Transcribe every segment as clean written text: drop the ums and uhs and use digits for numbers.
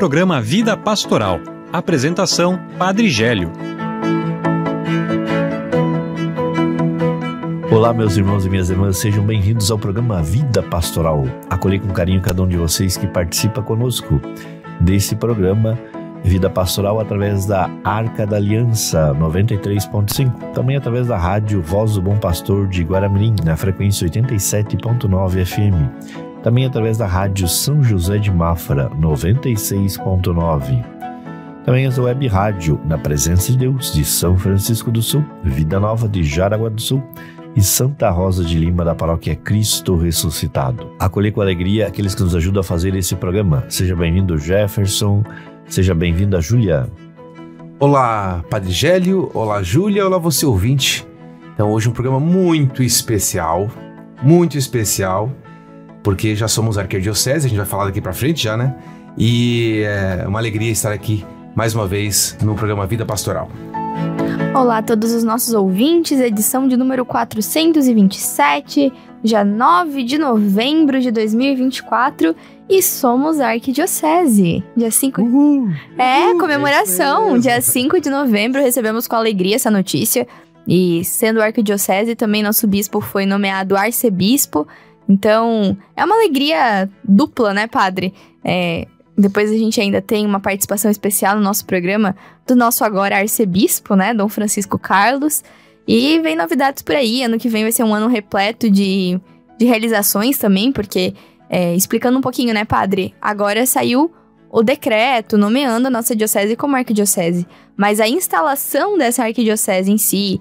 programa Vida Pastoral. Apresentação, Padre Gélio. Olá, meus irmãos e minhas irmãs, sejam bem-vindos ao programa Vida Pastoral. Acolhi com carinho cada um de vocês que participa conosco desse programa Vida Pastoral através da Arca da Aliança 93.5, também através da rádio Voz do Bom Pastor de Guaramirim, na frequência 87.9 FM, também através da rádio São José de Mafra 96.9, também as web rádio Na Presença de Deus de São Francisco do Sul, Vida Nova de Jaraguá do Sul e Santa Rosa de Lima, da paróquia Cristo Ressuscitado. Acolher com alegria aqueles que nos ajudam a fazer esse programa. Seja bem-vindo, Jefferson. Seja bem-vinda, Júlia. Olá, Padre Gélio. Olá, Júlia. Olá, você ouvinte. Então, hoje um programa muito especial, porque já somos arquidiocese, a gente vai falar daqui pra frente já, né? E é uma alegria estar aqui mais uma vez no programa Vida Pastoral. Olá a todos os nossos ouvintes, edição de número 427, dia 9 de novembro de 2024, e somos a Arquidiocese. Dia 5... comemoração! Dia 5 de novembro recebemos com alegria essa notícia, e sendo Arquidiocese, também nosso bispo foi nomeado arcebispo, então é uma alegria dupla, né, padre? Depois a gente ainda tem uma participação especial no nosso programa do nosso agora arcebispo, né, Dom Francisco Carlos. E vem novidades por aí, ano que vem vai ser um ano repleto de realizações também, porque, explicando um pouquinho, né, padre, agora saiu o decreto nomeando a nossa diocese como arquidiocese. Mas a instalação dessa arquidiocese em si,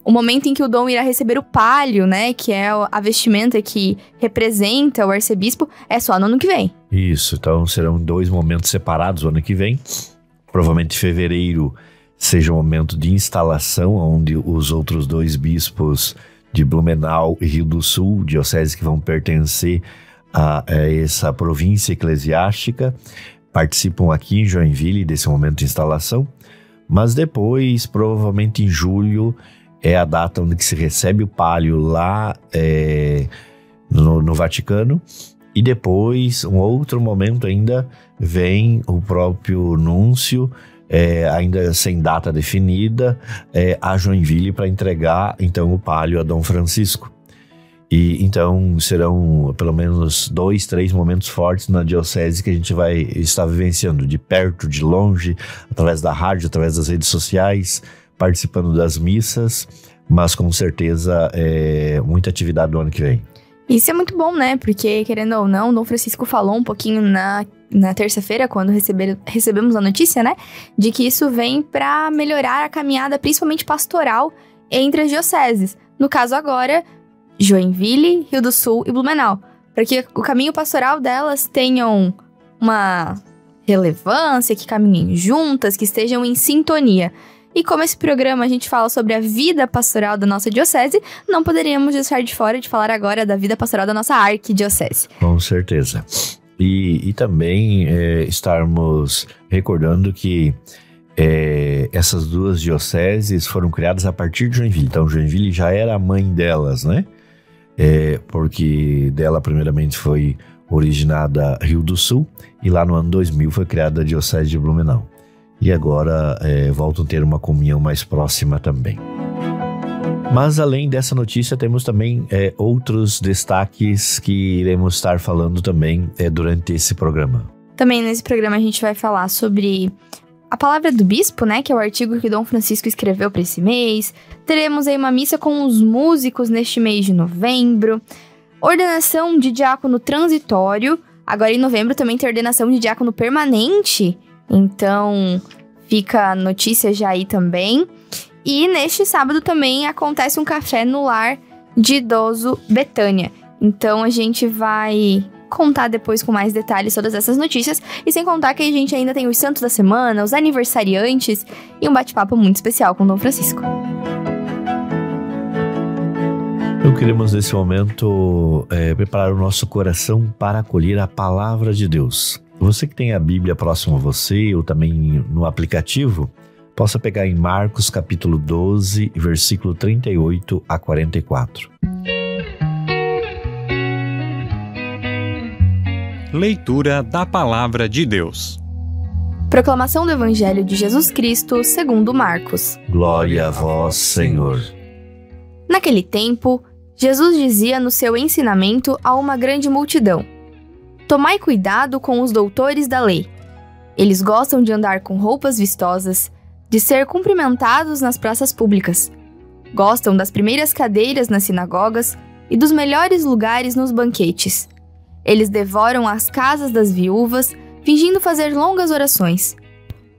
o momento em que o Dom irá receber o pálio, né, que é a vestimenta que representa o arcebispo, é só no ano que vem. Isso, então serão 2 momentos separados o ano que vem. Provavelmente fevereiro seja o momento de instalação, onde os outros 2 bispos de Blumenau e Rio do Sul, dioceses que vão pertencer a essa província eclesiástica, participam aqui em Joinville desse momento de instalação. Mas depois, provavelmente em julho, é a data onde se recebe o pálio lá no Vaticano. E depois, um outro momento ainda, vem o próprio núncio, ainda sem data definida, a Joinville para entregar então o pálio a Dom Francisco. E então serão pelo menos 2, 3 momentos fortes na diocese que a gente vai estar vivenciando, de perto, de longe, através da rádio, através das redes sociais, participando das missas, mas com certeza muita atividade no ano que vem. Isso é muito bom, né? Porque, querendo ou não, Dom Francisco falou um pouquinho na terça-feira, quando recebemos a notícia, né? De que isso vem para melhorar a caminhada, principalmente pastoral, entre as dioceses. No caso agora, Joinville, Rio do Sul e Blumenau. Para que o caminho pastoral delas tenham uma relevância, que caminhem juntas, que estejam em sintonia. E como esse programa a gente fala sobre a vida pastoral da nossa diocese, não poderíamos deixar de fora de falar agora da vida pastoral da nossa arquidiocese. Com certeza. E também estarmos recordando que essas 2 dioceses foram criadas a partir de Joinville. Então Joinville já era a mãe delas, né? Porque dela primeiramente foi originada Rio do Sul e lá no ano 2000 foi criada a diocese de Blumenau. E agora voltam a ter uma comunhão mais próxima também. Mas além dessa notícia, temos também outros destaques que iremos estar falando também durante esse programa. Também nesse programa a gente vai falar sobre a palavra do bispo, né, que é o artigo que Dom Francisco escreveu para esse mês. Teremos aí uma missa com os músicos neste mês de novembro. Ordenação de diácono transitório. Agora em novembro também tem ordenação de diácono permanente. Então, fica a notícia já aí também. E neste sábado também acontece um café no lar de idoso Betânia. Então, a gente vai contar depois com mais detalhes todas essas notícias. E sem contar que a gente ainda tem os santos da semana, os aniversariantes e um bate-papo muito especial com Dom Francisco. Então, queremos nesse momento preparar o nosso coração para acolher a palavra de Deus. Você que tem a Bíblia próximo a você ou também no aplicativo, possa pegar em Marcos capítulo 12, versículo 38 a 44. Leitura da Palavra de Deus. Proclamação do Evangelho de Jesus Cristo segundo Marcos. Glória a vós, Senhor. Naquele tempo, Jesus dizia no seu ensinamento a uma grande multidão: Tomai cuidado com os doutores da lei. Eles gostam de andar com roupas vistosas, de ser cumprimentados nas praças públicas. Gostam das primeiras cadeiras nas sinagogas e dos melhores lugares nos banquetes. Eles devoram as casas das viúvas, fingindo fazer longas orações.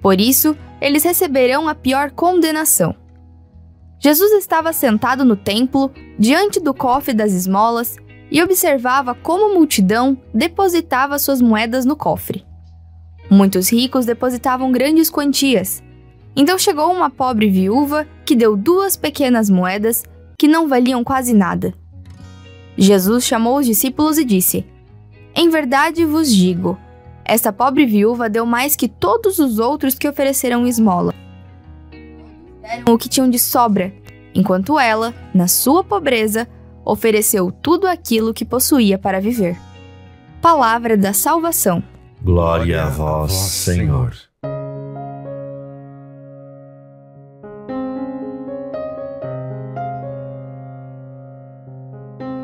Por isso, eles receberão a pior condenação. Jesus estava sentado no templo, diante do cofre das esmolas, e observava como a multidão depositava suas moedas no cofre. Muitos ricos depositavam grandes quantias. Então chegou uma pobre viúva que deu 2 pequenas moedas que não valiam quase nada. Jesus chamou os discípulos e disse: Em verdade vos digo, esta pobre viúva deu mais que todos os outros que ofereceram esmola. Deram o que tinham de sobra, enquanto ela, na sua pobreza, ofereceu tudo aquilo que possuía para viver. Palavra da salvação. Glória a vós, Senhor.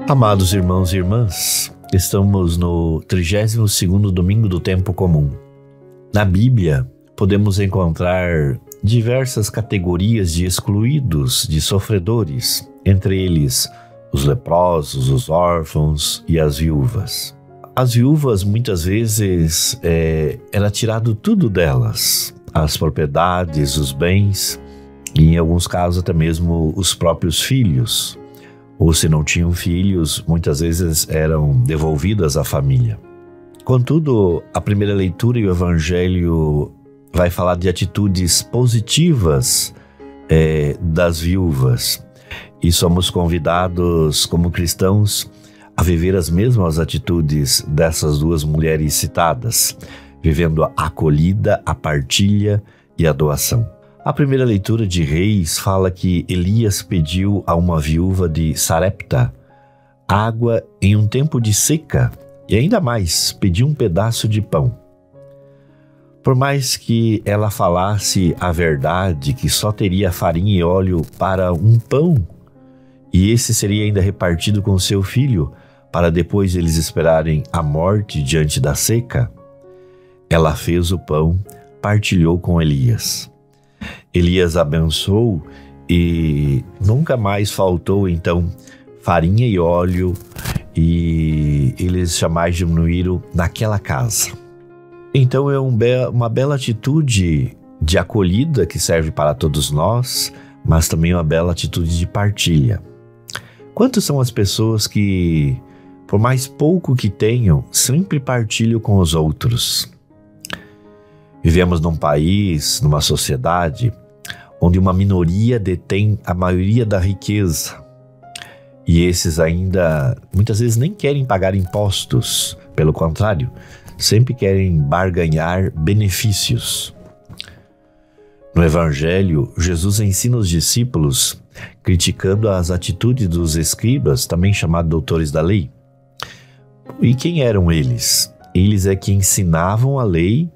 Amados irmãos e irmãs, estamos no 32º domingo do tempo comum. Na Bíblia, podemos encontrar diversas categorias de excluídos, de sofredores, entre eles os leprosos, os órfãos e as viúvas. As viúvas, muitas vezes, era tirado tudo delas, as propriedades, os bens, e em alguns casos até mesmo os próprios filhos. Ou se não tinham filhos, muitas vezes eram devolvidas à família. Contudo, a primeira leitura e o Evangelho vai falar de atitudes positivas das viúvas. E somos convidados, como cristãos, a viver as mesmas atitudes dessas 2 mulheres citadas, vivendo a acolhida, a partilha e a doação. A primeira leitura de Reis fala que Elias pediu a uma viúva de Sarepta água em um tempo de seca e ainda mais, pediu um pedaço de pão. Por mais que ela falasse a verdade que só teria farinha e óleo para um pão e esse seria ainda repartido com seu filho para depois eles esperarem a morte diante da seca, ela fez o pão, partilhou com Elias. Elias abençoou e nunca mais faltou, então, farinha e óleo e eles jamais diminuíram naquela casa. Então é uma bela atitude de acolhida que serve para todos nós, mas também uma bela atitude de partilha. Quantas são as pessoas que, por mais pouco que tenham, sempre partilham com os outros? Vivemos num país, numa sociedade, onde uma minoria detém a maioria da riqueza. E esses ainda, muitas vezes, nem querem pagar impostos. Pelo contrário, sempre querem barganhar benefícios. No Evangelho, Jesus ensina os discípulos, criticando as atitudes dos escribas, também chamados doutores da lei. E quem eram eles? Eles é que ensinavam a lei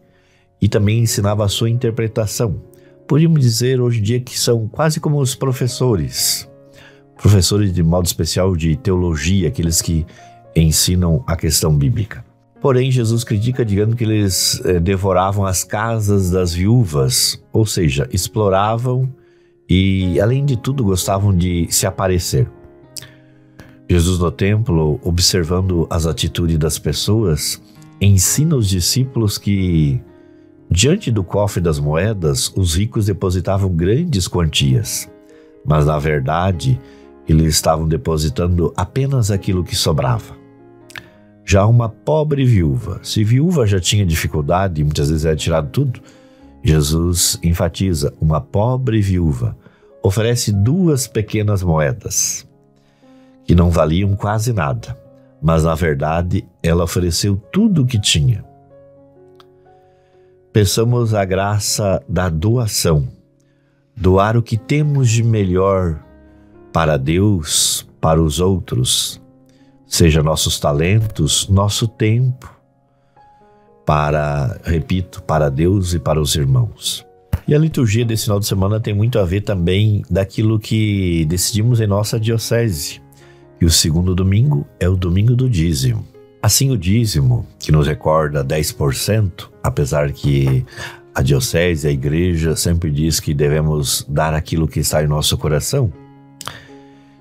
e também ensinavam a sua interpretação. Podíamos dizer hoje em dia que são quase como os professores de modo especial de teologia, aqueles que ensinam a questão bíblica. Porém, Jesus critica dizendo que eles devoravam as casas das viúvas, ou seja, exploravam e, além de tudo, gostavam de se aparecer. Jesus no templo, observando as atitudes das pessoas, ensina os discípulos que, diante do cofre das moedas, os ricos depositavam grandes quantias, mas na verdade eles estavam depositando apenas aquilo que sobrava. Já uma pobre viúva, se viúva já tinha dificuldade e muitas vezes era tirado tudo, Jesus enfatiza, uma pobre viúva oferece 2 pequenas moedas, que não valiam quase nada, mas na verdade ela ofereceu tudo o que tinha. Peçamos a graça da doação, doar o que temos de melhor para Deus, para os outros, seja nossos talentos, nosso tempo, para Deus e para os irmãos. E a liturgia desse final de semana tem muito a ver também daquilo que decidimos em nossa diocese. E o segundo domingo é o domingo do dízimo. Assim, o dízimo, que nos recorda 10%, apesar que a diocese, a igreja sempre diz que devemos dar aquilo que está em nosso coração.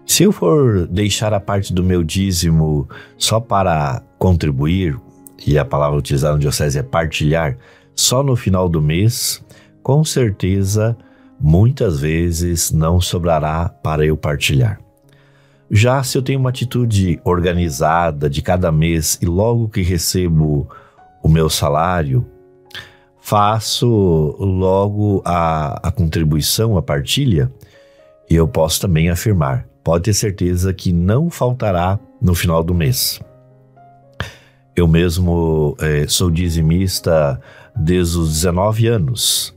Se eu for deixar a parte do meu dízimo só para contribuir, e a palavra utilizada na diocese é partilhar, só no final do mês, com certeza, muitas vezes não sobrará para eu partilhar. Já se eu tenho uma atitude organizada de cada mês e logo que recebo o meu salário, faço logo a contribuição, a partilha, e eu posso também afirmar, pode ter certeza que não faltará no final do mês. Eu mesmo sou dizimista desde os 19 anos.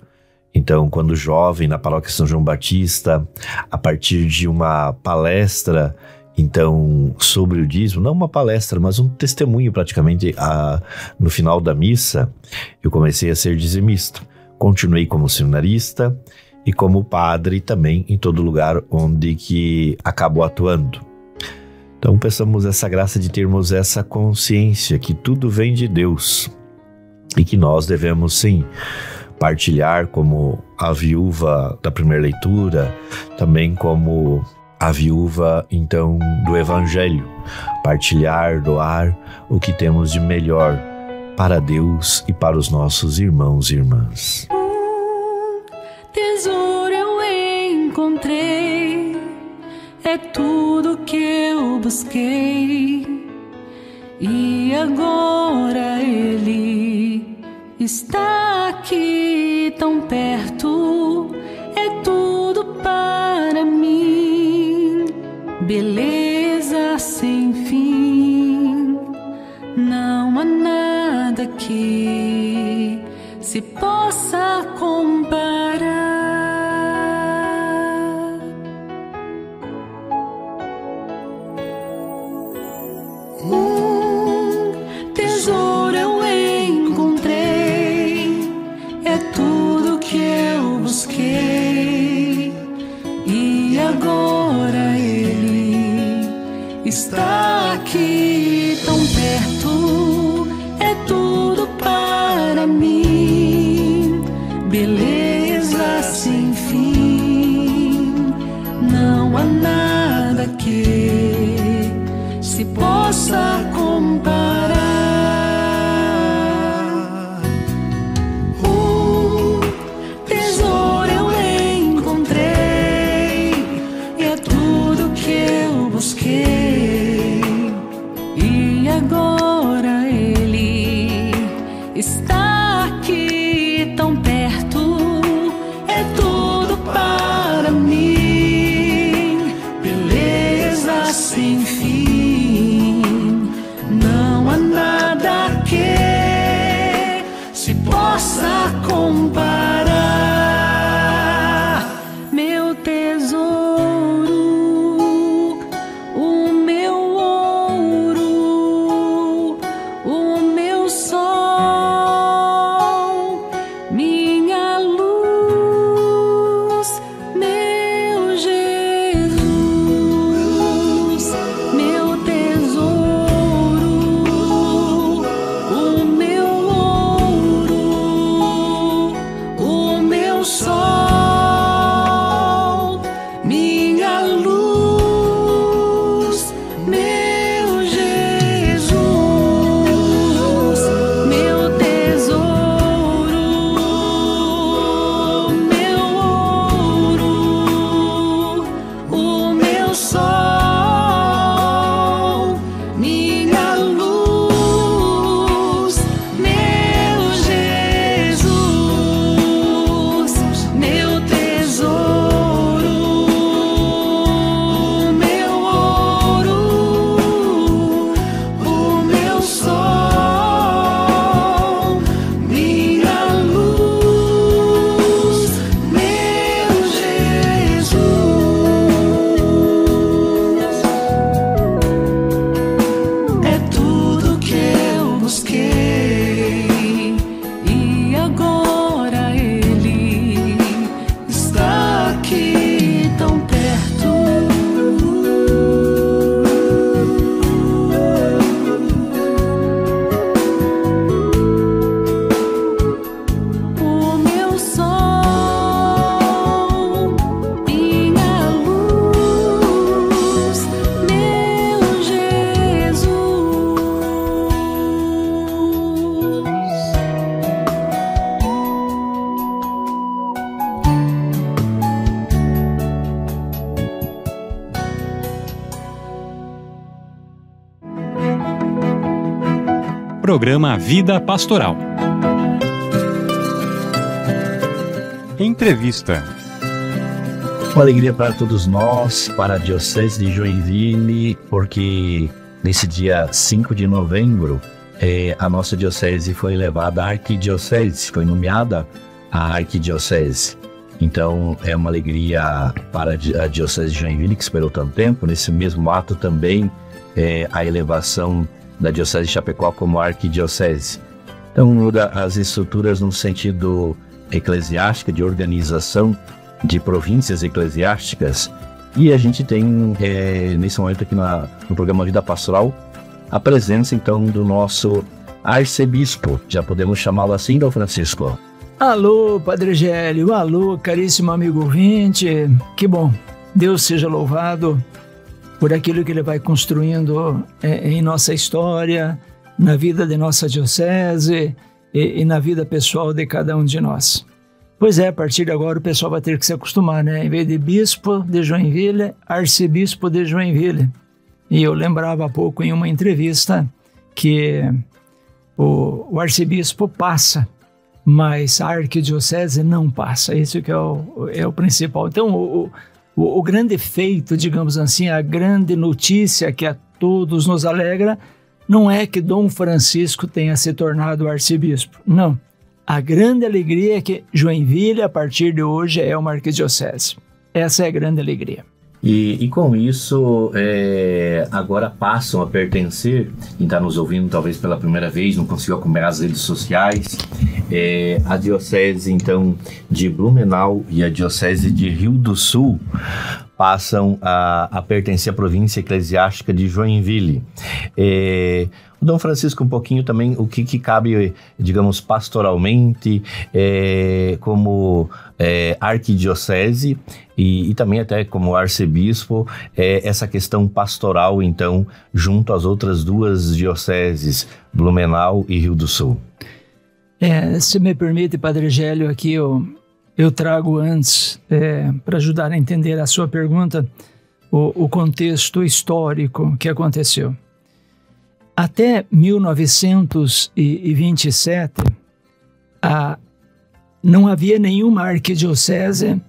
Então, quando jovem, na paróquia São João Batista, a partir de uma palestra, então, sobre o dízimo, não uma palestra, mas um testemunho praticamente no final da missa, eu comecei a ser dizimista. Continuei como seminarista e como padre também em todo lugar onde que acabo atuando. Então, peçamos essa graça de termos essa consciência que tudo vem de Deus e que nós devemos, sim, partilhar como a viúva da primeira leitura, também como a viúva, então, do Evangelho. Partilhar, doar o que temos de melhor para Deus e para os nossos irmãos e irmãs. Tesouro eu encontrei, é tudo que eu busquei, e agora ele está aqui tão perto, é tudo para mim, beleza sem fim, não há nada que se possa comparar. Tesouro eu encontrei, é tudo que eu busquei, e agora ele está aqui tão perto, é tudo para mim, beleza sem fim, não há nada que se possa comparar. Tesouro eu encontrei, é tudo que eu busquei, e agora ele está aqui tão perto, é tudo para mim, beleza sem fim, não há nada que se possa comparar. Meu tesouro, o meu ouro, o meu sol, programa Vida Pastoral. Entrevista. Uma alegria para todos nós, para a Diocese de Joinville, porque nesse dia 5 de novembro, a nossa Diocese foi levada à Arquidiocese, foi nomeada a Arquidiocese. Então, é uma alegria para a Diocese de Joinville, que esperou tanto tempo. Nesse mesmo ato também, a elevação da Diocese de Chapecó como Arquidiocese. Então, muda as estruturas no sentido eclesiástico, de organização de províncias eclesiásticas. E a gente tem, nesse momento aqui no programa Vida Pastoral, a presença, então, do nosso arcebispo. Já podemos chamá-lo assim, Dom Francisco? Alô, Padre Gélio, alô, caríssimo amigo ouvinte, que bom, Deus seja louvado por aquilo que Ele vai construindo em nossa história, na vida de nossa diocese e na vida pessoal de cada um de nós. Pois é, a partir de agora o pessoal vai ter que se acostumar, né? Em vez de bispo de Joinville, arcebispo de Joinville. E eu lembrava há pouco em uma entrevista que o arcebispo passa, mas a arquidiocese não passa. Isso que é o principal. Então, o grande feito, digamos assim, a grande notícia que a todos nos alegra, não é que Dom Francisco tenha se tornado arcebispo. Não. A grande alegria é que Joinville, a partir de hoje, é uma arquidiocese. Essa é a grande alegria. E com isso, agora passam a pertencer, e está nos ouvindo talvez pela primeira vez, não conseguiu acompanhar as redes sociais, a Diocese, então, de Blumenau e a Diocese de Rio do Sul passam a pertencer à província eclesiástica de Joinville. O Dom Francisco, um pouquinho também, o que cabe, digamos, pastoralmente, como arquidiocese e também até como arcebispo, essa questão pastoral, então, junto às outras duas dioceses, Blumenau e Rio do Sul. Se me permite, Padre Gélio, aqui eu trago antes, para ajudar a entender a sua pergunta, o contexto histórico que aconteceu. Até 1927, não havia nenhuma arquidiocese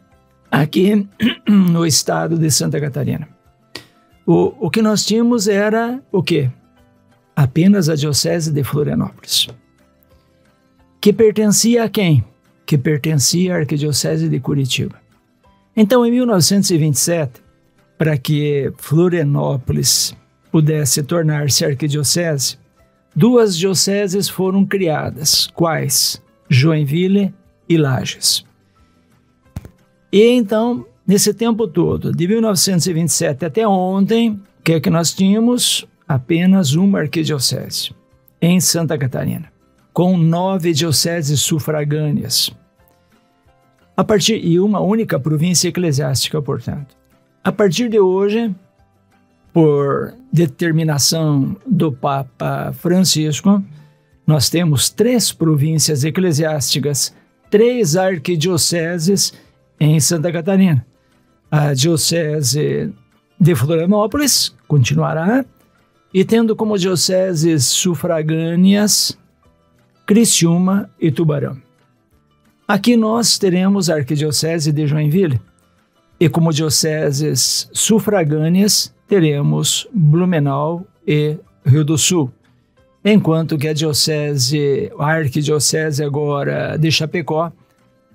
aqui no estado de Santa Catarina. O que nós tínhamos era o quê? Apenas a Diocese de Florianópolis. Que pertencia a quem? Que pertencia à Arquidiocese de Curitiba. Então, em 1927, para que Florianópolis pudesse tornar-se arquidiocese, duas dioceses foram criadas. Quais? Joinville e Lages. E então, nesse tempo todo, de 1927 até ontem, o que é que nós tínhamos? Apenas uma arquidiocese, em Santa Catarina, com 9 dioceses sufragâneas. E uma única província eclesiástica, portanto. A partir de hoje, por determinação do Papa Francisco, nós temos 3 províncias eclesiásticas, 3 arquidioceses em Santa Catarina. A Diocese de Florianópolis continuará, e tendo como dioceses sufragâneas Criciúma e Tubarão. Aqui nós teremos a Arquidiocese de Joinville, e como dioceses sufragâneas teremos Blumenau e Rio do Sul, enquanto que a Arquidiocese agora de Chapecó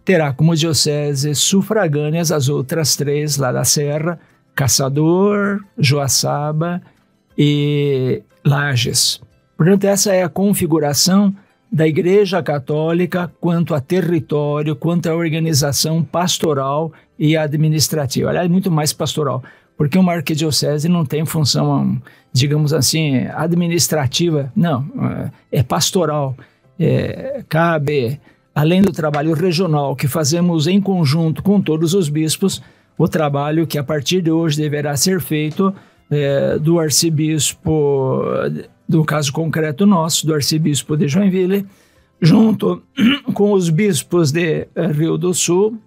terá como dioceses sufragâneas as outras 3 lá da Serra, Caçador, Joaçaba e Lages. Portanto, essa é a configuração da Igreja Católica quanto a território, quanto a organização pastoral e administrativa. Aliás, muito mais pastoral, porque uma arquidiocese não tem função, digamos assim, administrativa, não, é pastoral. Cabe, além do trabalho regional que fazemos em conjunto com todos os bispos, o trabalho que a partir de hoje deverá ser feito do arcebispo, do caso concreto nosso, do arcebispo de Joinville, junto com os bispos de Rio do Sul,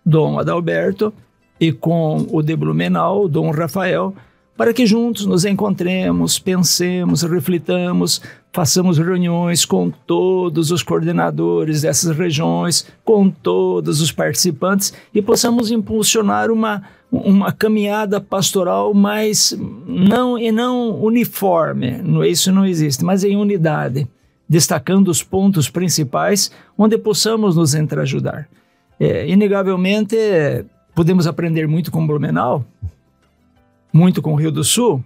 Dom Adalberto, e com o de Blumenau, Dom Rafael, para que juntos nos encontremos, pensemos, reflitamos, façamos reuniões com todos os coordenadores dessas regiões, com todos os participantes e possamos impulsionar uma caminhada pastoral mais não uniforme, isso não existe, mas em unidade, destacando os pontos principais onde possamos nos entreajudar. Inegavelmente, podemos aprender muito com Blumenau, muito com o Rio do Sul,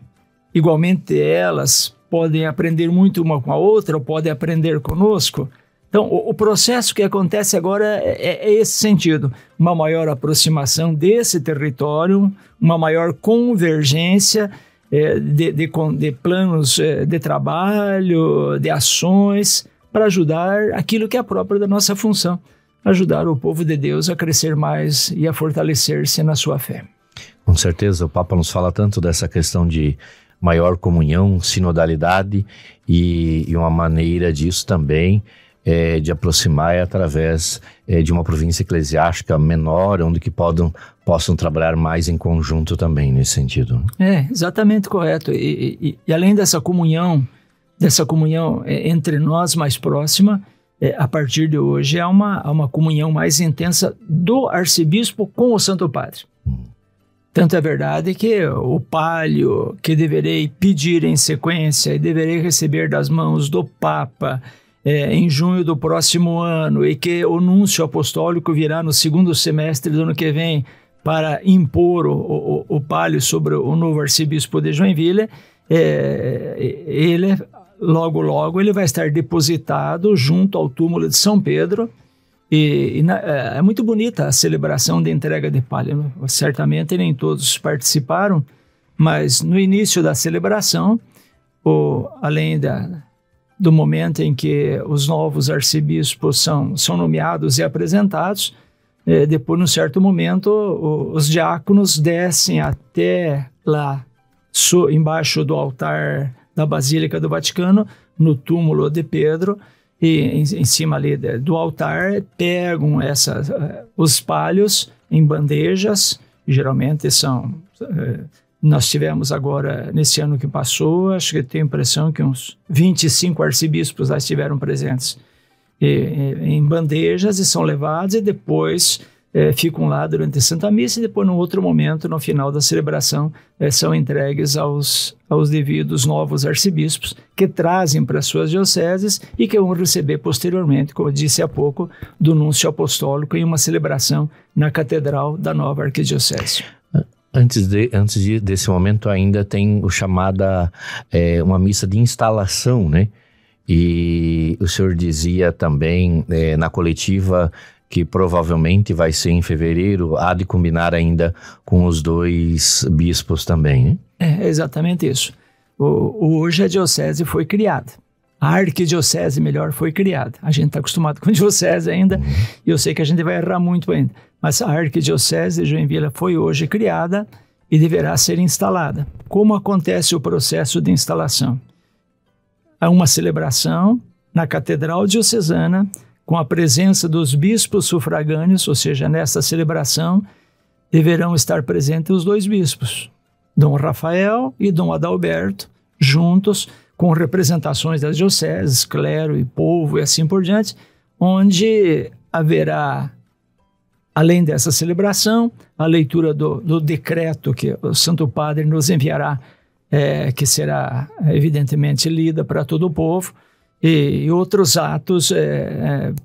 igualmente elas podem aprender muito uma com a outra, ou podem aprender conosco. Então, o processo que acontece agora é esse sentido, uma maior aproximação desse território, uma maior convergência de planos de trabalho, de ações, para ajudar aquilo que é próprio da nossa função, ajudar o povo de Deus a crescer mais e a fortalecer-se na sua fé. Com certeza, o Papa nos fala tanto dessa questão de maior comunhão, sinodalidade e uma maneira disso também de aproximar através de uma província eclesiástica menor, onde que possam trabalhar mais em conjunto também nesse sentido. Exatamente correto. E além dessa comunhão entre nós mais próxima, a partir de hoje há uma comunhão mais intensa do arcebispo com o Santo Padre. Tanto é verdade que o palio que deverei pedir em sequência e deverei receber das mãos do Papa em junho do próximo ano e que o núncio apostólico virá no segundo semestre do ano que vem para impor o palio sobre o novo arcebispo de Joinville, ele logo ele vai estar depositado junto ao túmulo de São Pedro. É muito bonita a celebração de entrega de palio, né? Certamente nem todos participaram, mas no início da celebração, além do momento em que os novos arcebispos são nomeados e apresentados, depois, num certo momento, os diáconos descem até lá, embaixo do altar da Basílica do Vaticano, no túmulo de Pedro, e em cima ali do altar pegam os palhos em bandejas, geralmente nós tivemos agora, nesse ano que passou, acho que tenho a impressão que uns 25 arcebispos lá estiveram presentes, em bandejas, e são levados e depois ficam lá durante a Santa Missa, e depois, num outro momento, no final da celebração, são entregues aos devidos novos arcebispos, que trazem para suas dioceses e que vão receber posteriormente, como eu disse há pouco, do núncio apostólico em uma celebração na Catedral da nova Arquidiocese. Antes desse momento ainda tem uma missa de instalação, né? E o senhor dizia também na coletiva que provavelmente vai ser em fevereiro, há de combinar ainda com os dois bispos também, né? É exatamente isso. Hoje a diocese foi criada. A arquidiocese, melhor, foi criada. A gente está acostumado com diocese ainda, e eu sei que a gente vai errar muito ainda. Mas a arquidiocese de Joinville foi hoje criada e deverá ser instalada. Como acontece o processo de instalação? Há uma celebração na Catedral Diocesana, com a presença dos bispos sufragâneos, ou seja, nessa celebração deverão estar presentes os dois bispos, Dom Rafael e Dom Adalberto, juntos com representações das dioceses, clero e povo e assim por diante, onde haverá, além dessa celebração, a leitura do decreto que o Santo Padre nos enviará, que será evidentemente lida para todo o povo, e outros atos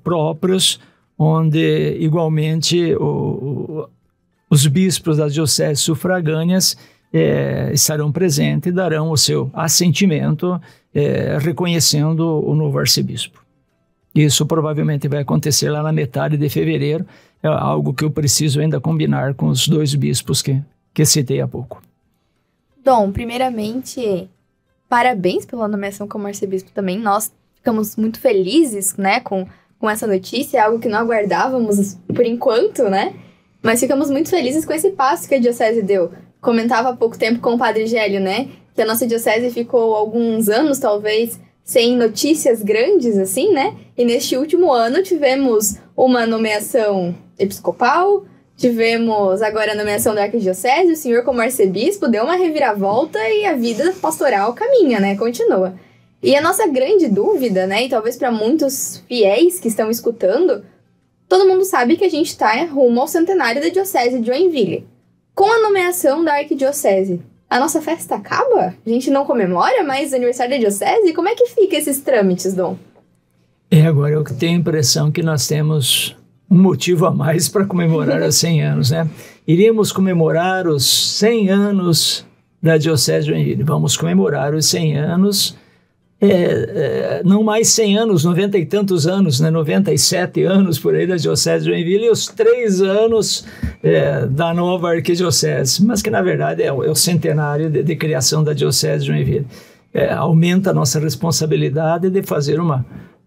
próprios, onde igualmente os bispos das dioceses sufragâneas estarão presentes e darão o seu assentimento, reconhecendo o novo arcebispo. Isso provavelmente vai acontecer lá na metade de fevereiro, é algo que eu preciso ainda combinar com os dois bispos que citei há pouco. Dom, primeiramente, parabéns pela nomeação como arcebispo também. Nós ficamos muito felizes, né, com essa notícia, é algo que não aguardávamos por enquanto, né? Mas ficamos muito felizes com esse passo que a diocese deu. Comentava há pouco tempo com o Padre Gélio, né, que a nossa diocese ficou alguns anos, talvez, sem notícias grandes, assim, né? E neste último ano tivemos uma nomeação episcopal, Tivemos agora a nomeação da arquidiocese, o senhor como arcebispo deu uma reviravolta e a vida pastoral caminha, né? Continua. E a nossa grande dúvida, né, e talvez para muitos fiéis que estão escutando, todo mundo sabe que a gente está rumo ao centenário da diocese de Joinville. Com a nomeação da arquidiocese, a nossa festa acaba? A gente não comemora mais o aniversário da diocese? Como é que fica esses trâmites, Dom? Agora eu tenho a impressão que nós temos um motivo a mais para comemorar os 100 anos, né? Iríamos comemorar os 100 anos da diocese de Joinville. Vamos comemorar os 100 anos, não mais 100 anos, 90 e tantos anos, né? 97 anos por aí da diocese de Joinville e os 3 anos da nova arquidiocese, mas que na verdade é o centenário de criação da diocese de Joinville. Aumenta a nossa responsabilidade de fazer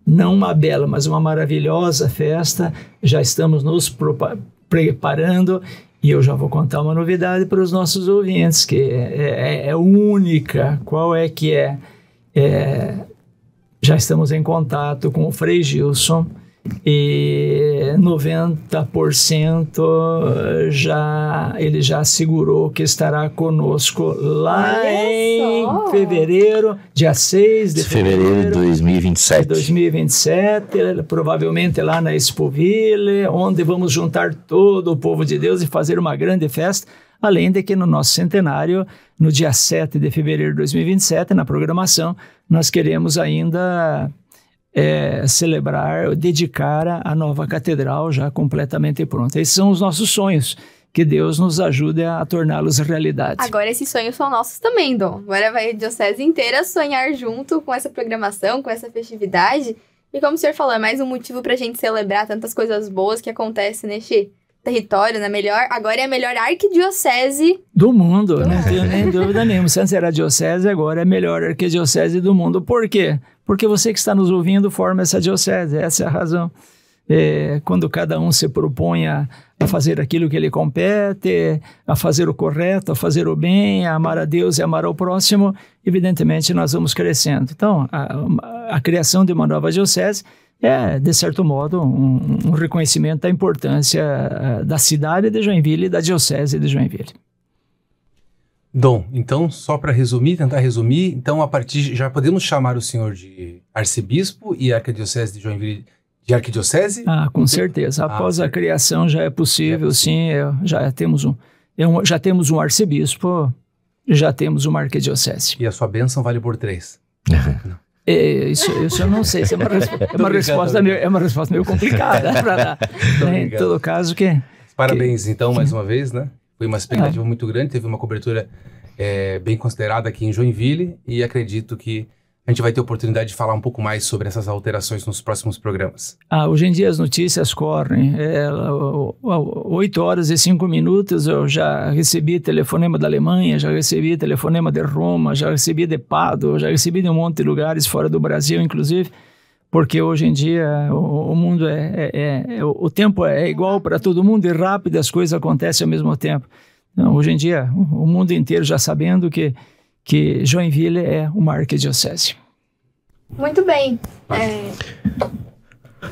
não uma bela, mas uma maravilhosa festa. Já estamos nos preparando e eu já vou contar uma novidade para os nossos ouvintes, que é única. Qual é que é? Já estamos em contato com o Frei Gilson e 90% ele já assegurou que estará conosco lá em fevereiro, dia 6 de fevereiro de 2027, provavelmente lá na Expoville, onde vamos juntar todo o povo de Deus e fazer uma grande festa, além de que no nosso centenário, no dia 7 de fevereiro de 2027, na programação, nós queremos ainda celebrar, dedicar a nova catedral já completamente pronta. Esses são os nossos sonhos, que Deus nos ajude a torná-los realidade. Agora esses sonhos são nossos também, Dom. Agora vai a diocese inteira sonhar junto com essa programação, com essa festividade. E como o senhor falou, é mais um motivo pra gente celebrar tantas coisas boas que acontecem neste território, agora é a melhor arquidiocese do mundo, não tenho nem dúvida nenhuma. Se antes era diocese, agora é a melhor arquidiocese do mundo. Por quê? Porque você que está nos ouvindo forma essa diocese, essa é a razão. Quando cada um se propõe a fazer aquilo que lhe compete, a fazer o correto, a fazer o bem, a amar a Deus e amar ao próximo, evidentemente nós vamos crescendo. Então, a criação de uma nova diocese de certo modo, um reconhecimento da importância da cidade de Joinville e da diocese de Joinville. Dom, então, só para tentar resumir, então a partir já podemos chamar o senhor de arcebispo e a arquidiocese de Joinville de arquidiocese? Com certeza. Após a criação já é possível, sim. Já temos um arcebispo, já temos uma arquidiocese. E a sua bênção vale por 3? Não. Isso eu não sei, isso é uma resposta meio complicada para dar. Em todo caso, Parabéns, então, mais uma vez, né? Foi uma expectativa muito grande, teve uma cobertura bem considerada aqui em Joinville e acredito que a gente vai ter oportunidade de falar um pouco mais sobre essas alterações nos próximos programas. Hoje em dia as notícias correm. 8h05 eu já recebi telefonema da Alemanha, já recebi telefonema de Roma, já recebi de Pádua, já recebi de um monte de lugares fora do Brasil, inclusive, porque hoje em dia o mundo o tempo é igual para todo mundo e rápido as coisas acontecem ao mesmo tempo. Então, hoje em dia o mundo inteiro já sabendo que Joinville é uma arquidiocese. Muito bem.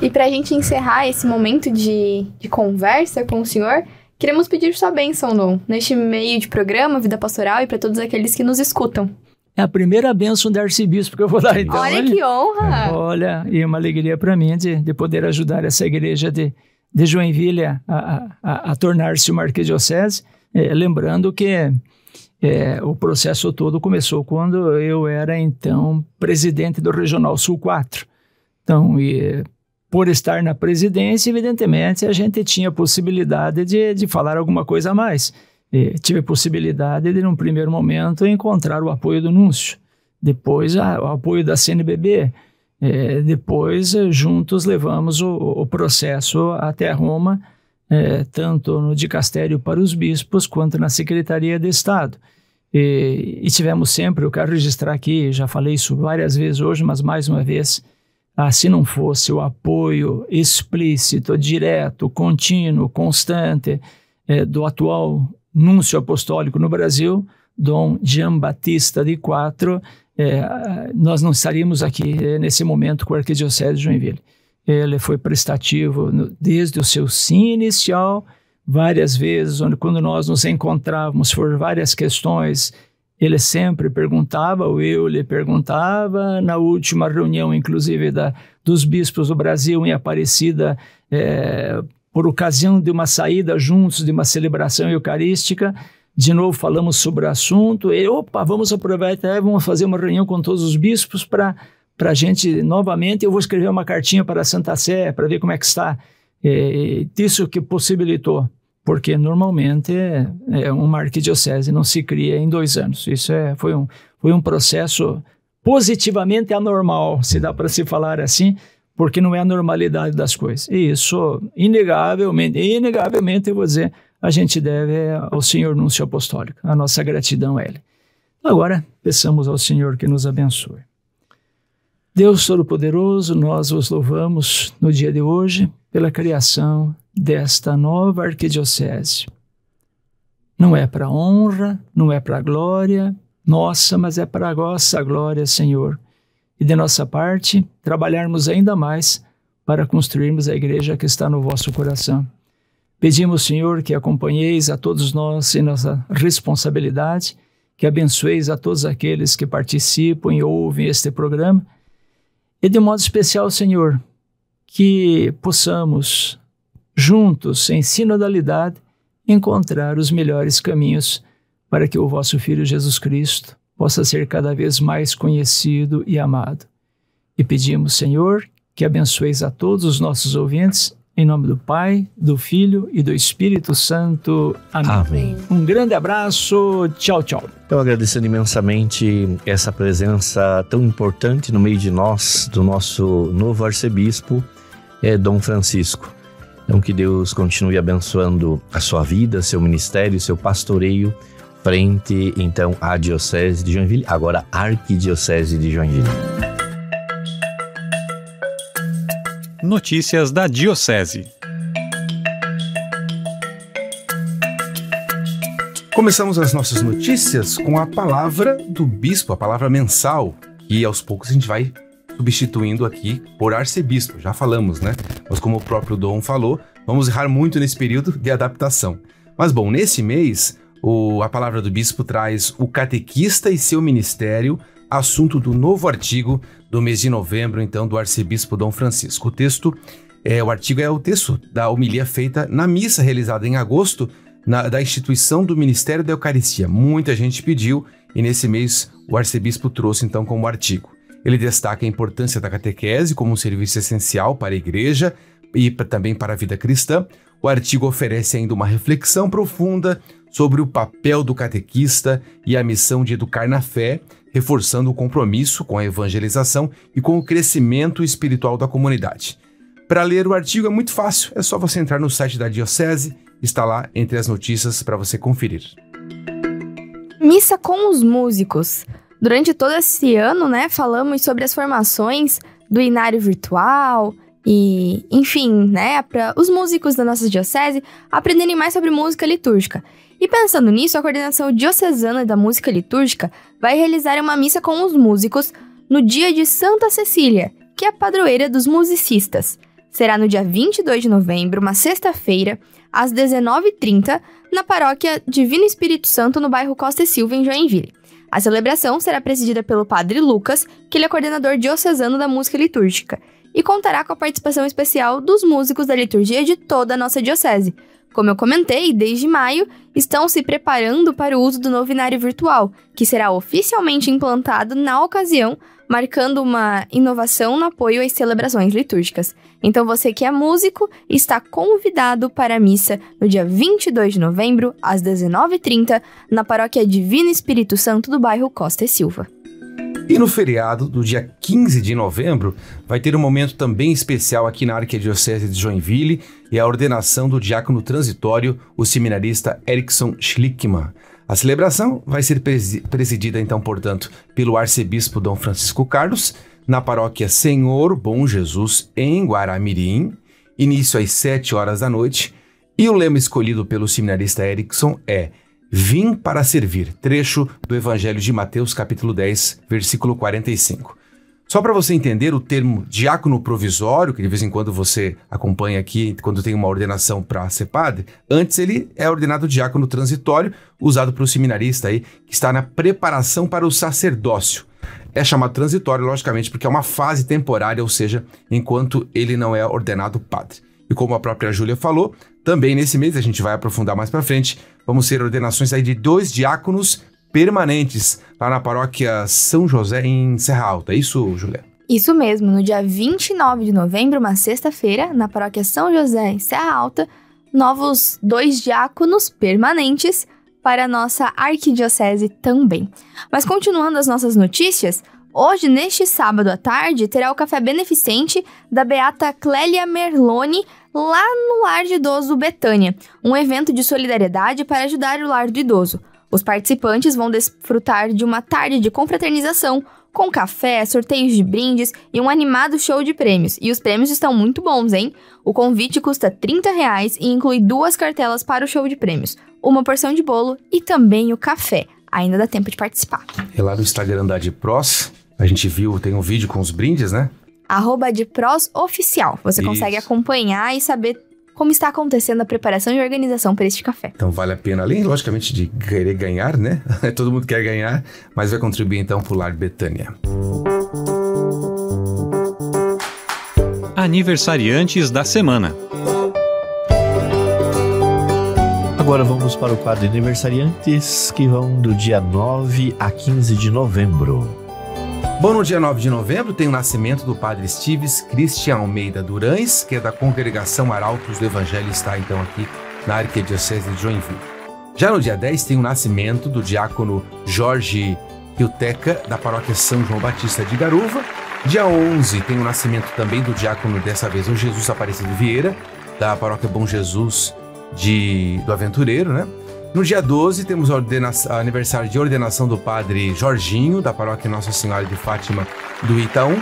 E para a gente encerrar esse momento de conversa com o senhor, queremos pedir sua bênção, Dom, neste meio de programa, Vida Pastoral, e para todos aqueles que nos escutam. É a primeira bênção do arcebispo que eu vou dar, então. Olha que honra! Olha, e uma alegria para mim de poder ajudar essa igreja de Joinville a tornar-se uma arquidiocese, lembrando que o processo todo começou quando eu era, então, presidente do Regional Sul 4. Então, por estar na presidência, evidentemente, a gente tinha possibilidade de falar alguma coisa a mais. Tive possibilidade de, num primeiro momento, encontrar o apoio do Núncio, depois o apoio da CNBB, depois, juntos, levamos o processo até Roma, tanto no dicastério para os bispos, quanto na Secretaria de Estado. E tivemos sempre, eu quero registrar aqui, já falei isso várias vezes hoje, mas mais uma vez, se não fosse o apoio explícito, direto, contínuo, constante do atual núncio apostólico no Brasil, Dom Giambattista de Quatro, nós não estaríamos aqui nesse momento com a Arquidiocese de Joinville. Ele foi prestativo desde o seu sim inicial, várias vezes, quando nós nos encontrávamos por várias questões, ele sempre perguntava, ou eu lhe perguntava. Na última reunião, inclusive, dos bispos do Brasil em Aparecida, por ocasião de uma saída juntos, de uma celebração eucarística, de novo falamos sobre o assunto. E, vamos aproveitar, vamos fazer uma reunião com todos os bispos para a gente, novamente, eu vou escrever uma cartinha para a Santa Sé, para ver como é que está. Isso que possibilitou. Porque normalmente uma arquidiocese não se cria em 2 anos. Isso foi um processo positivamente anormal, se dá para se falar assim, porque não é a normalidade das coisas. E isso, inegavelmente, eu vou dizer, a gente deve ao Senhor Núncio Apostólico, a nossa gratidão a Ele. Agora, peçamos ao Senhor que nos abençoe. Deus Todo-Poderoso, nós vos louvamos no dia de hoje pela criação desta nova arquidiocese. Não é para honra, não é para glória nossa, mas é para a vossa glória, Senhor. E de nossa parte, trabalharmos ainda mais para construirmos a igreja que está no vosso coração. Pedimos, Senhor, que acompanheis a todos nós em nossa responsabilidade, que abençoeis a todos aqueles que participam e ouvem este programa. E de modo especial, Senhor, que possamos juntos, em sinodalidade, encontrar os melhores caminhos para que o vosso Filho Jesus Cristo possa ser cada vez mais conhecido e amado. E pedimos, Senhor, que abençoeis a todos os nossos ouvintes, em nome do Pai, do Filho e do Espírito Santo. Amém. Amém. Um grande abraço. Tchau, tchau. Eu agradecendo imensamente essa presença tão importante no meio de nós, do nosso novo arcebispo, Dom Francisco. Então, que Deus continue abençoando a sua vida, seu ministério, seu pastoreio, frente, então, à Diocese de Joinville, agora Arquidiocese de Joinville. Notícias da Diocese. Começamos as nossas notícias com a palavra do bispo, a palavra mensal, que aos poucos a gente vai substituindo aqui por arcebispo. Já falamos, né? Mas como o próprio Dom falou, vamos errar muito nesse período de adaptação. Mas bom, nesse mês, a palavra do bispo traz o catequista e seu ministério, assunto do novo artigo do mês de novembro, então, do arcebispo Dom Francisco. O artigo é o texto da homilia feita na missa realizada em agosto da instituição do Ministério da Eucaristia. Muita gente pediu e nesse mês o arcebispo trouxe então como artigo. Ele destaca a importância da catequese como um serviço essencial para a igreja e também para a vida cristã. O artigo oferece ainda uma reflexão profunda sobre o papel do catequista e a missão de educar na fé, reforçando o compromisso com a evangelização e com o crescimento espiritual da comunidade. Para ler o artigo é muito fácil, é só você entrar no site da Diocese, está lá entre as notícias para você conferir. Missa com os músicos. Durante todo esse ano, falamos sobre as formações do Inário Virtual e, enfim, para os músicos da nossa diocese aprenderem mais sobre música litúrgica. E pensando nisso, a Coordenação Diocesana da Música Litúrgica vai realizar uma missa com os músicos no dia de Santa Cecília, que é a padroeira dos musicistas. Será no dia 22 de novembro, uma sexta-feira, às 19h30, na paróquia Divino Espírito Santo, no bairro Costa e Silva, em Joinville. A celebração será presidida pelo Padre Lucas, que ele é coordenador diocesano da música litúrgica, e contará com a participação especial dos músicos da liturgia de toda a nossa diocese. Como eu comentei, desde maio, estão se preparando para o uso do novo Inário Virtual, que será oficialmente implantado na ocasião, marcando uma inovação no apoio às celebrações litúrgicas. Então você que é músico está convidado para a missa no dia 22 de novembro, às 19h30, na paróquia Divino Espírito Santo do bairro Costa e Silva. E no feriado do dia 15 de novembro, vai ter um momento também especial aqui na Arquidiocese de Joinville e a ordenação do diácono transitório, o seminarista Erickson Schlickmann. A celebração vai ser presidida, então, portanto, pelo arcebispo Dom Francisco Carlos, na paróquia Senhor Bom Jesus, em Guaramirim, início às 7 horas da noite, e o lema escolhido pelo seminarista Erickson é Vim para servir, trecho do Evangelho de Mateus, capítulo 10, versículo 45. Só para você entender o termo diácono provisório, que de vez em quando você acompanha aqui, quando tem uma ordenação para ser padre, antes ele é ordenado diácono transitório, usado para o seminarista aí, que está na preparação para o sacerdócio. É chamado transitório, logicamente, porque é uma fase temporária, ou seja, enquanto ele não é ordenado padre. E como a própria Júlia falou, também nesse mês, a gente vai aprofundar mais para frente, vamos ter ordenações aí de 2 diáconos permanentes lá na paróquia São José em Serra Alta. É isso, Júlia? Isso mesmo, no dia 29 de novembro, uma sexta-feira, na paróquia São José em Serra Alta, novos 2 diáconos permanentes para a nossa arquidiocese também. Mas continuando as nossas notícias, hoje, neste sábado à tarde, terá o café beneficente da beata Clélia Merloni lá no Lar de Idoso Betânia, um evento de solidariedade para ajudar o lar do idoso. Os participantes vão desfrutar de uma tarde de confraternização, com café, sorteios de brindes e um animado show de prêmios. E os prêmios estão muito bons, hein? O convite custa R$30 e inclui 2 cartelas para o show de prêmios, uma porção de bolo e também o café. Ainda dá tempo de participar. E lá no Instagram da Adpros, a gente viu, tem um vídeo com os brindes, né? @Adpros Oficial. Você consegue acompanhar e saber como está acontecendo a preparação e organização para este café. Então vale a pena, além, logicamente, de querer ganhar, né? Todo mundo quer ganhar, mas vai contribuir então para o Lar Betânia. Aniversariantes da semana. Agora vamos para o quadro aniversariantes, que vão do dia 9 a 15 de novembro. Bom, no dia 9 de novembro tem o nascimento do padre Estives Cristian Almeida Durães, que é da Congregação Arautos do Evangelho, está então aqui na Arquidiocese de Joinville. Já no dia 10 tem o nascimento do diácono Jorge Hilteca, da Paróquia São João Batista de Garuva. Dia 11 tem o nascimento também do diácono, dessa vez o Jesus Aparecido Vieira, da Paróquia Bom Jesus do Aventureiro, né? No dia 12, temos o aniversário de ordenação do padre Jorginho, da paróquia Nossa Senhora de Fátima do Itaú.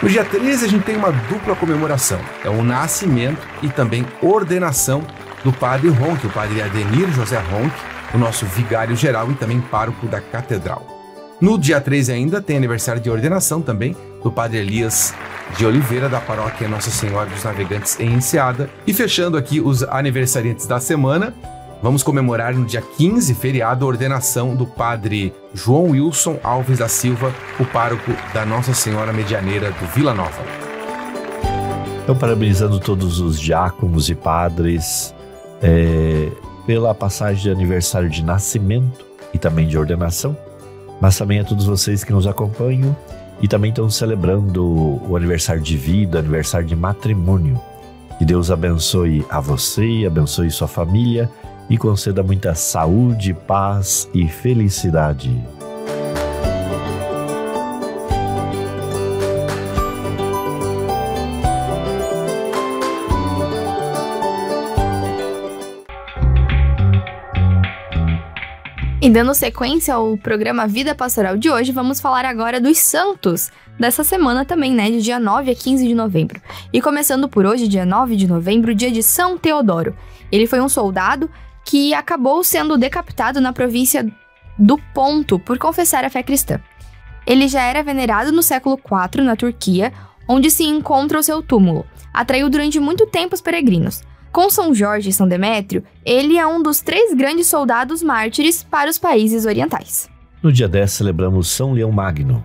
No dia 13, a gente tem uma dupla comemoração. É o nascimento e também ordenação do padre Ronque, o padre Adenir José Ronque, o nosso vigário geral e também pároco da catedral. No dia 13 ainda tem aniversário de ordenação também do padre Elias de Oliveira, da paróquia Nossa Senhora dos Navegantes em Enseada. E fechando aqui os aniversariantes da semana, vamos comemorar no dia 15, feriado, a ordenação do padre João Wilson Alves da Silva, o pároco da Nossa Senhora Medianeira do Vila Nova. Então, parabenizando todos os diáconos e padres pela passagem de aniversário de nascimento e também de ordenação, mas também a todos vocês que nos acompanham e também estão celebrando o aniversário de vida, aniversário de matrimônio. Que Deus abençoe a você, abençoe sua família e conceda muita saúde, paz e felicidade. E dando sequência ao programa Vida Pastoral de hoje, vamos falar agora dos santos dessa semana também, né, de dia 9 a 15 de novembro. E começando por hoje, dia 9 de novembro, dia de São Teodoro. Ele foi um soldado que acabou sendo decapitado na província do Ponto por confessar a fé cristã. Ele já era venerado no século IV na Turquia, onde se encontra o seu túmulo. Atraiu durante muito tempo os peregrinos. Com São Jorge e São Demétrio, ele é um dos 3 grandes soldados mártires para os países orientais. No dia 10 celebramos São Leão Magno.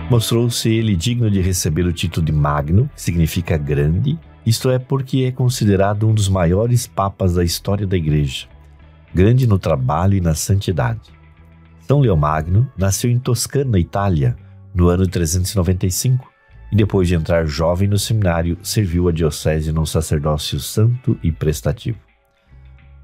Mostrou-se ele digno de receber o título de Magno, que significa grande, isto é porque é considerado um dos maiores papas da história da Igreja, grande no trabalho e na santidade. São Leão Magno nasceu em Toscana, Itália, no ano 395, e depois de entrar jovem no seminário, serviu a diocese num sacerdócio santo e prestativo.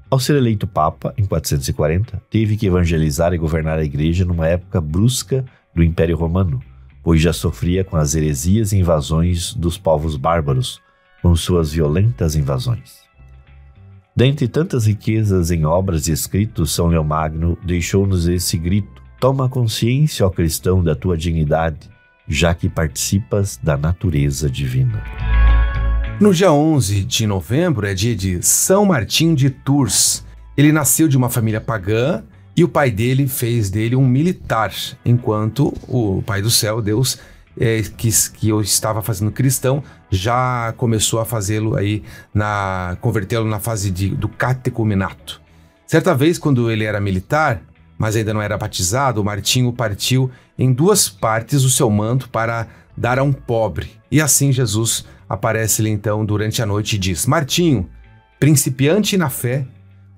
Ao ser eleito papa, em 440, teve que evangelizar e governar a igreja numa época brusca do Império Romano, pois já sofria com as heresias e invasões dos povos bárbaros, com suas violentas invasões. Dentre tantas riquezas em obras e escritos, São Leão Magno deixou-nos esse grito: toma consciência, ó cristão, da tua dignidade, já que participas da natureza divina. No dia 11 de novembro é dia de São Martim de Tours. Ele nasceu de uma família pagã e o pai dele fez dele um militar, enquanto o Pai do Céu, Deus, que eu estava fazendo cristão, já começou a fazê-lo aí, convertê-lo na fase do catecumenato. Certa vez, quando ele era militar, mas ainda não era batizado, o Martinho partiu em 2 partes o seu manto para dar a um pobre. E assim Jesus aparece-lhe então durante a noite e diz: Martinho, principiante na fé,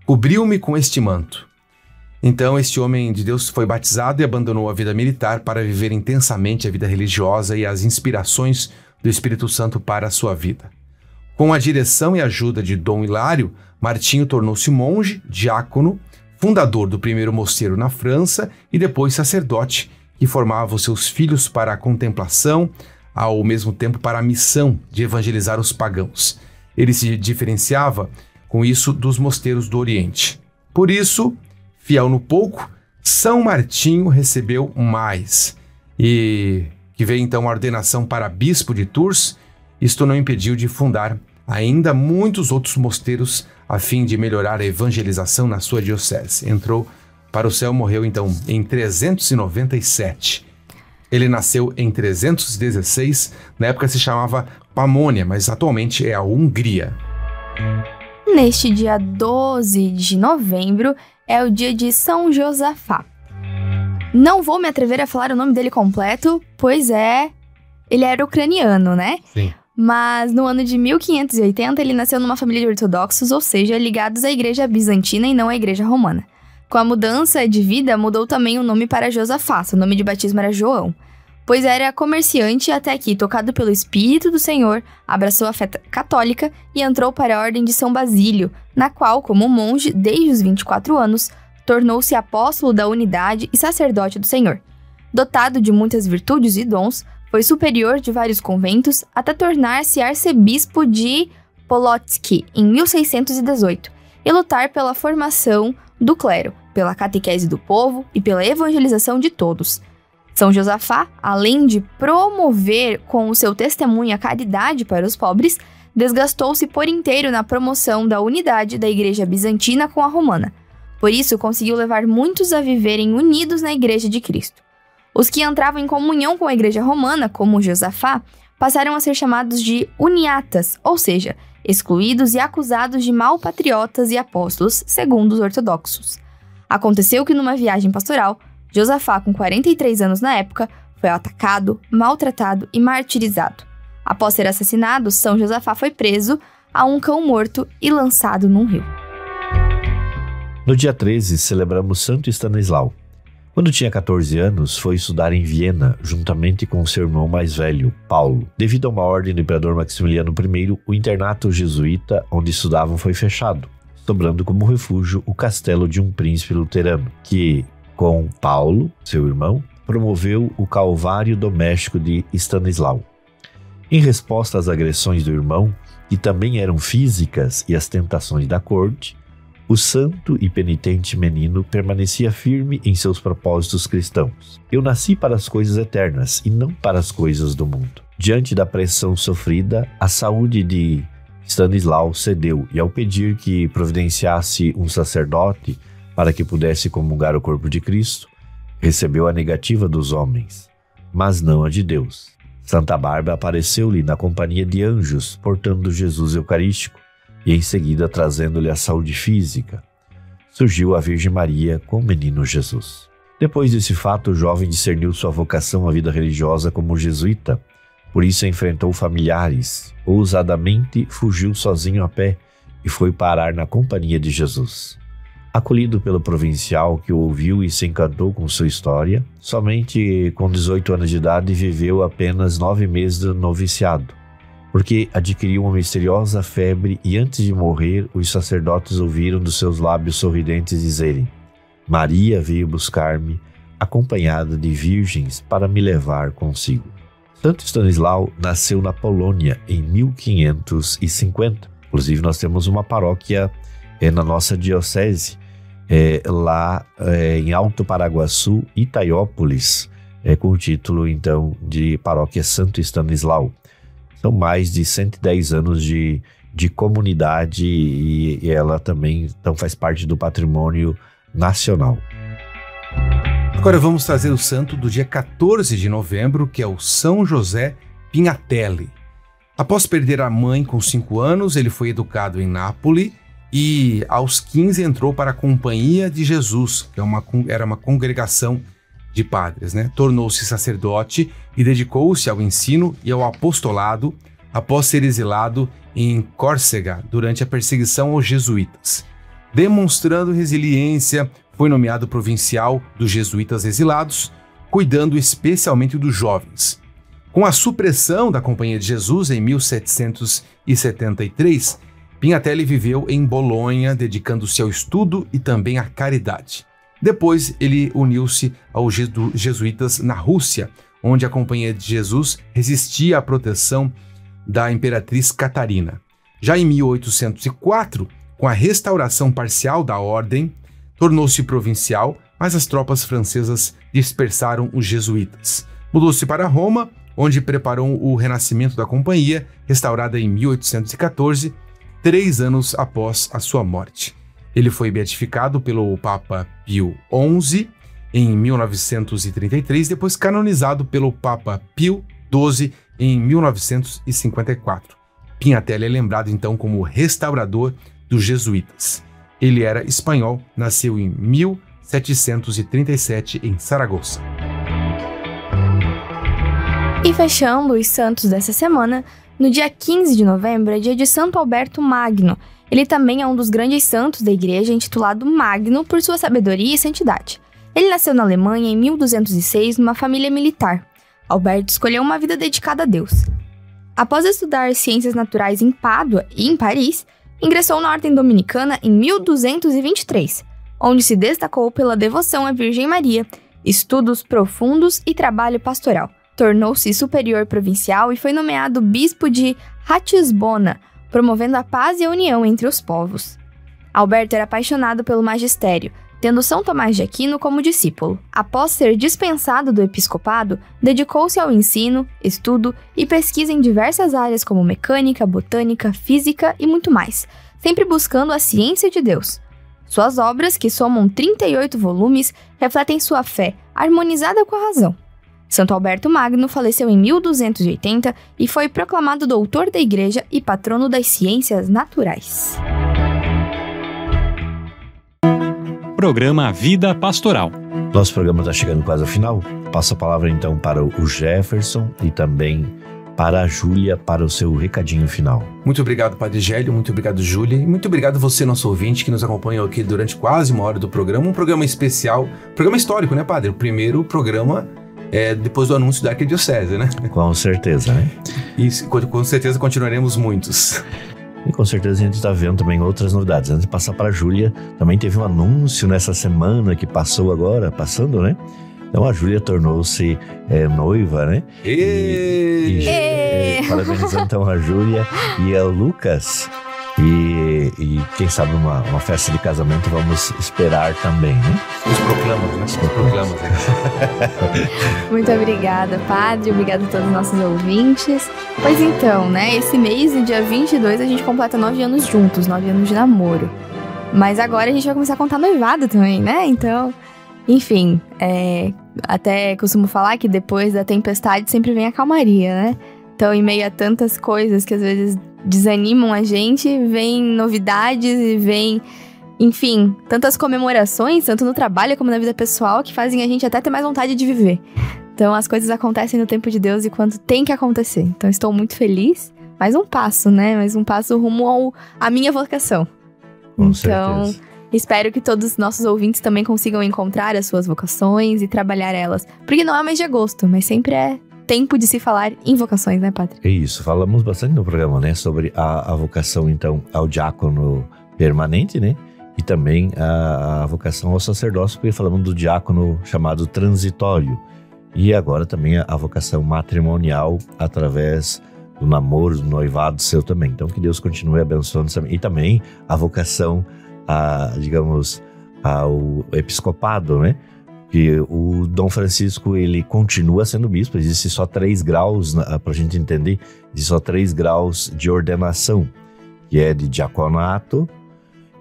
cobriu-me com este manto. Então este homem de Deus foi batizado e abandonou a vida militar para viver intensamente a vida religiosa e as inspirações do Espírito Santo para a sua vida. Com a direção e ajuda de Dom Hilário, Martinho tornou-se monge, diácono, fundador do primeiro mosteiro na França e depois sacerdote, que formava os seus filhos para a contemplação, ao mesmo tempo para a missão de evangelizar os pagãos. Ele se diferenciava com isso dos mosteiros do Oriente. Por isso, fiel no pouco, São Martinho recebeu mais. E que veio então a ordenação para bispo de Tours, isto não impediu de fundar ainda muitos outros mosteiros a fim de melhorar a evangelização na sua diocese. Entrou para o céu, morreu então em 397. Ele nasceu em 316, na época se chamava Pamônia, mas atualmente é a Hungria. Neste dia 12 de novembro é o dia de São Josafá. Não vou me atrever a falar o nome dele completo, pois ele era ucraniano, né? Sim. Mas no ano de 1580 ele nasceu numa família de ortodoxos, ou seja, ligados à igreja bizantina e não à igreja romana. Com a mudança de vida, mudou também o nome para Josafá, seu nome de batismo era João, pois era comerciante até que, tocado pelo Espírito do Senhor, abraçou a fé católica e entrou para a Ordem de São Basílio, na qual, como monge desde os 24 anos, tornou-se apóstolo da unidade e sacerdote do Senhor. Dotado de muitas virtudes e dons, foi superior de vários conventos até tornar-se arcebispo de Polotsk em 1618 e lutar pela formação do clero, pela catequese do povo e pela evangelização de todos. São Josafá, além de promover com o seu testemunho a caridade para os pobres, desgastou-se por inteiro na promoção da unidade da igreja bizantina com a romana. Por isso, conseguiu levar muitos a viverem unidos na igreja de Cristo. Os que entravam em comunhão com a igreja romana, como Josafá, passaram a ser chamados de uniatas, ou seja, excluídos e acusados de malpatriotas e apóstolos, segundo os ortodoxos. Aconteceu que numa viagem pastoral, Josafá, com 43 anos na época, foi atacado, maltratado e martirizado. Após ser assassinado, São Josafá foi preso a um cão morto e lançado num rio. No dia 13, celebramos Santo Stanislau. Quando tinha 14 anos, foi estudar em Viena, juntamente com seu irmão mais velho, Paulo. Devido a uma ordem do imperador Maximiliano I, o internato jesuíta onde estudavam foi fechado, sobrando como refúgio o castelo de um príncipe luterano, que, com Paulo, seu irmão, promoveu o Calvário doméstico de Stanislau. Em resposta às agressões do irmão, que também eram físicas, e às tentações da corte, o santo e penitente menino permanecia firme em seus propósitos cristãos. Eu nasci para as coisas eternas e não para as coisas do mundo. Diante da pressão sofrida, a saúde de Stanislau cedeu e, ao pedir que providenciasse um sacerdote para que pudesse comungar o corpo de Cristo, recebeu a negativa dos homens, mas não a de Deus. Santa Bárbara apareceu-lhe na companhia de anjos, portando Jesus Eucarístico, e em seguida trazendo-lhe a saúde física. Surgiu a Virgem Maria com o menino Jesus. Depois desse fato, o jovem discerniu sua vocação à vida religiosa como jesuíta. Por isso enfrentou familiares, ousadamente fugiu sozinho a pé e foi parar na companhia de Jesus. Acolhido pelo provincial que o ouviu e se encantou com sua história, somente com 18 anos de idade viveu apenas 9 meses de noviciado, porque adquiriu uma misteriosa febre e antes de morrer, os sacerdotes ouviram dos seus lábios sorridentes dizerem: Maria veio buscar-me, acompanhada de virgens, para me levar consigo. Santo Stanislau nasceu na Polônia em 1550. Inclusive, nós temos uma paróquia na nossa diocese, lá em Alto Paraguaçu, Itaiópolis, com o título, então, de Paróquia Santo Stanislau. São mais de 110 anos de comunidade e ela também então, faz parte do patrimônio nacional. Agora vamos trazer o santo do dia 14 de novembro, que é o São José Pignatelli. Após perder a mãe com 5 anos, ele foi educado em Nápoles e aos 15 entrou para a Companhia de Jesus, que era uma congregação de padres, né? Tornou-se sacerdote e dedicou-se ao ensino e ao apostolado após ser exilado em Córcega durante a perseguição aos jesuítas. Demonstrando resiliência, foi nomeado provincial dos jesuítas exilados, cuidando especialmente dos jovens. Com a supressão da Companhia de Jesus em 1773, Pignatelli viveu em Bolonha, dedicando-se ao estudo e também à caridade. Depois, ele uniu-se aos jesuítas na Rússia, onde a Companhia de Jesus resistia à proteção da imperatriz Catarina. Já em 1804, com a restauração parcial da ordem, tornou-se provincial, mas as tropas francesas dispersaram os jesuítas. Mudou-se para Roma, onde preparou o renascimento da companhia, restaurada em 1814, 3 anos após a sua morte. Ele foi beatificado pelo Papa Pio XI em 1933, depois canonizado pelo Papa Pio XII em 1954. Pignatelli é lembrado então como restaurador dos jesuítas. Ele era espanhol, nasceu em 1737 em Saragoça. E fechando os santos dessa semana, no dia 15 de novembro é dia de Santo Alberto Magno. Ele também é um dos grandes santos da igreja, intitulado Magno por sua sabedoria e santidade. Ele nasceu na Alemanha em 1206 numa família militar. Alberto escolheu uma vida dedicada a Deus. Após estudar ciências naturais em Pádua e em Paris, ingressou na Ordem Dominicana em 1223, onde se destacou pela devoção à Virgem Maria, estudos profundos e trabalho pastoral. Tornou-se superior provincial e foi nomeado bispo de Ratisbona, promovendo a paz e a união entre os povos. Alberto era apaixonado pelo magistério, tendo São Tomás de Aquino como discípulo. Após ser dispensado do episcopado, dedicou-se ao ensino, estudo e pesquisa em diversas áreas como mecânica, botânica, física e muito mais, sempre buscando a ciência de Deus. Suas obras, que somam 38 volumes, refletem sua fé, harmonizada com a razão. Santo Alberto Magno faleceu em 1280 e foi proclamado doutor da Igreja e patrono das ciências naturais. Programa Vida Pastoral. Nosso programa está chegando quase ao final. Passo a palavra então para o Jefferson e também para a Júlia para o seu recadinho final. Muito obrigado, Padre Gélio, muito obrigado, Júlia, e muito obrigado você, nosso ouvinte, que nos acompanhou aqui durante quase 1 hora do programa. Um programa especial, programa histórico, né, Padre? O primeiro programa depois do anúncio da Arquidiocese, né? Com certeza, né? E com certeza continuaremos muitos. E com certeza a gente está vendo também outras novidades. Antes de passar para a Júlia, também teve um anúncio nessa semana que passou agora, passando, né? Então a Júlia tornou-se noiva, né? Parabenizando então a Júlia e ao Lucas. E quem sabe uma festa de casamento vamos esperar também, né? Os proclamas, né? Os proclamas. Muito obrigada, Padre. Obrigada a todos os nossos ouvintes. Pois então, né? Esse mês, no dia 22, a gente completa 9 anos juntos, 9 anos de namoro. Mas agora a gente vai começar a contar noivado também, né? Então, enfim, até costumo falar que depois da tempestade sempre vem a calmaria, né? Então, em meio a tantas coisas que às vezes desanimam a gente, vem novidades e vem, enfim, tantas comemorações, tanto no trabalho como na vida pessoal, que fazem a gente até ter mais vontade de viver. Então, as coisas acontecem no tempo de Deus e quando tem que acontecer. Então, estou muito feliz. Mais um passo, né? Mais um passo rumo à minha vocação. Com então, certeza. Espero que todos os nossos ouvintes também consigam encontrar as suas vocações e trabalhar elas. Porque não é mês de agosto, mas sempre é tempo de se falar em vocações, né, Padre? É isso, falamos bastante no programa, né, sobre a vocação, então, ao diácono permanente, né, e também a vocação ao sacerdócio, porque falamos do diácono chamado transitório, e agora também a vocação matrimonial através do namoro, do noivado seu também. Então, que Deus continue abençoando também. E também a vocação, digamos, ao episcopado, né, que o Dom Francisco, ele continua sendo bispo. Existe só 3 graus, para a gente entender, existe só 3 graus de ordenação, que é de diaconato,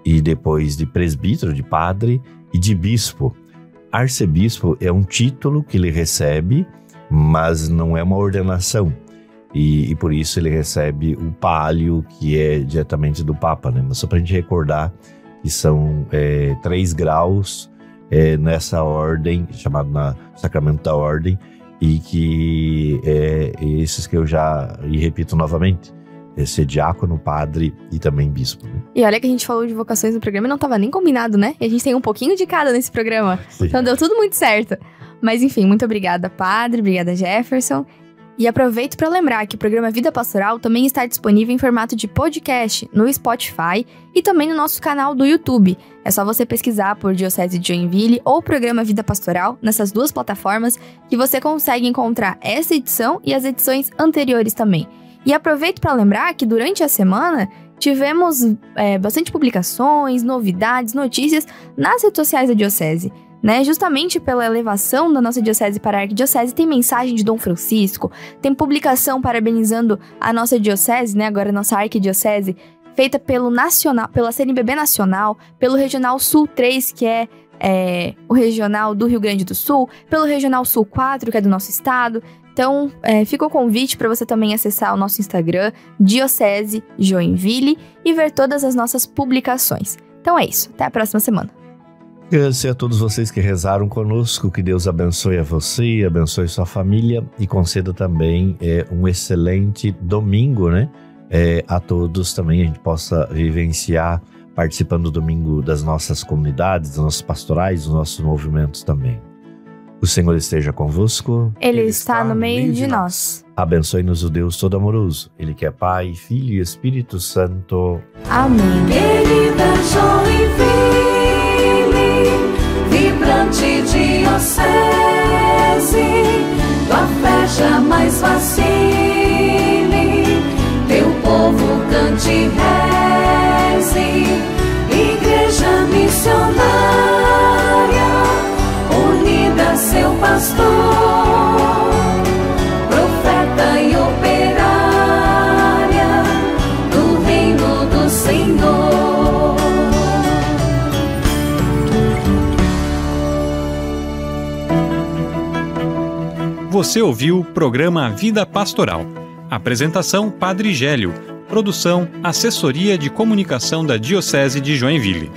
e depois de presbítero, de padre, e de bispo. arcebispo é um título que ele recebe, mas não é uma ordenação. E por isso ele recebe o palio, que é diretamente do Papa, né? Mas só para a gente recordar que são 3 graus nessa ordem, chamado Sacramento da Ordem, e que esses que eu já repito novamente, ser diácono, padre e também bispo. Né? E olha que a gente falou de vocações no programa e não tava nem combinado, né? E a gente tem um pouquinho de cada nesse programa. Sim. Então deu tudo muito certo. Mas enfim, muito obrigada, padre, obrigada, Jefferson. E aproveito para lembrar que o programa Vida Pastoral também está disponível em formato de podcast no Spotify e também no nosso canal do YouTube. É só você pesquisar por Diocese de Joinville ou Programa Vida Pastoral nessas 2 plataformas que você consegue encontrar essa edição e as edições anteriores também. E aproveito para lembrar que durante a semana tivemos bastante publicações, novidades, notícias nas redes sociais da Diocese. Né? Justamente pela elevação da nossa diocese para a arquidiocese, tem mensagem de Dom Francisco, tem publicação parabenizando a nossa diocese, né? Agora a nossa arquidiocese, feita pela CNBB Nacional, pelo Regional Sul 3, que é o Regional do Rio Grande do Sul, pelo Regional Sul 4, que é do nosso estado. Então, fica o convite para você também acessar o nosso Instagram, Diocese Joinville, e ver todas as nossas publicações. Então é isso, até a próxima semana. Agradecer a todos vocês que rezaram conosco, que Deus abençoe a você, abençoe sua família e conceda também um excelente domingo, né? A todos também a gente possa vivenciar, participando do domingo das nossas comunidades, das nossas pastorais, dos nossos movimentos também. O Senhor esteja convosco. Ele está no meio de nós. Abençoe-nos o Deus Todo-Amoroso, Ele que é Pai, Filho e Espírito Santo. Amém. Querida Joinville, vibrante diocese, tua fé jamais vacile, teu povo cante e reze, igreja missionária, unida a seu pastor, profeta e operária do reino do Senhor. Você ouviu o programa Vida Pastoral. Apresentação Padre Gélio. Produção Assessoria de Comunicação da Diocese de Joinville.